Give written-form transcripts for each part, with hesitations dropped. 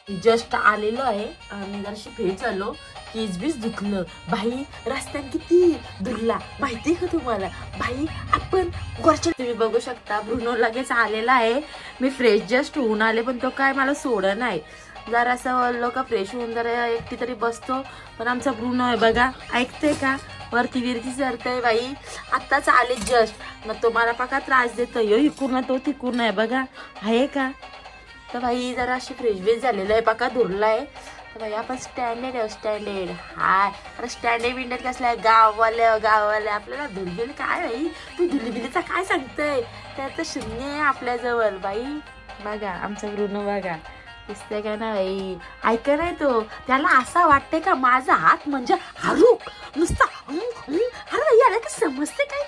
Just आलेलो आहे आणि जराशी फ्रेश झालो. केस बीस दुखलं बाई. रस्त्यात किती दुरला माहिती का तुम्हाला बाई. आपण वरच्या तुम्ही बघू शकता ब्रुनो लगेच आलेला आहे. मी फ्रेश जस्ट होऊन आले पण तो काय मला सोड नाही. जरा असं लोक फ्रेश होऊन जरा एकटी तरी बसतो. पण आमचा ब्रुनो आहे बघा ऐकते का वरती विरती चढतंय बाई. आत्ताच आले जस्ट मग तुम्हाला पका त्रास देतोय. यो इकून तो तिकून आहे बघा आहे का. तर भाई जरा अशी फ्रेश बेस झालेलं आहे पका दुरलाय. तर भाई आपण स्टँडर्ड आहे स्टँडर्ड. हाय अरे स्टँडर्ड बिंडर्ड कसलं आहे गाववाले आपल्याला धुलबिल काय बाई. तू धुलबिलीचा काय सांगतोय त्यात शून्य आहे आपल्याजवळ बाई. बघा आमचा ब्रुनो बघा दिसतंय का ना बाई. ऐक नाही तो त्याला असं वाटतंय का माझा हात म्हणजे हारूक नुसता. अरे याला काय समजते काय.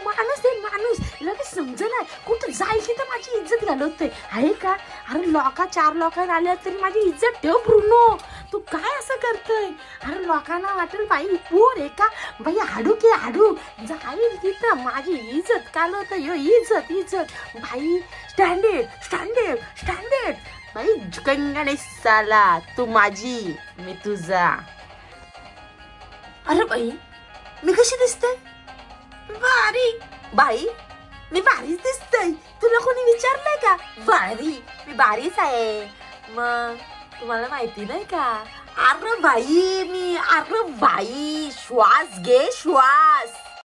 माणूस आहे माणूस याला काय समज नाही. कुठं जाईल तिथं माझी इज्जत घालवते आहे का. अरे लोका 4 लोकांना आल्या तरी माझी इज्जत ठेव ब्रुनो. तू काय असं करतोय. अरे लोकांना वाटेल बाई पोर आहे का बाई. हाडूक आहे हाडूक जाईल तिथं माझी इज्जत घालवत. यो इज्जत इज्जत बाई. स्टँडर्ड स्टँडर्ड स्टँडर्ड बाई. झुकेंगा नाही साला. तू माझी मी तुझा. अरे बाई मी कशी दिसते भारी बाई. मी भारीच दिसतय. तुला कोणी विचारलंय का भारी. मी भारीच आहे. मग तुम्हाला माहिती नाही का. अरे बाई मी अरे बाई श्वास घे श्वास.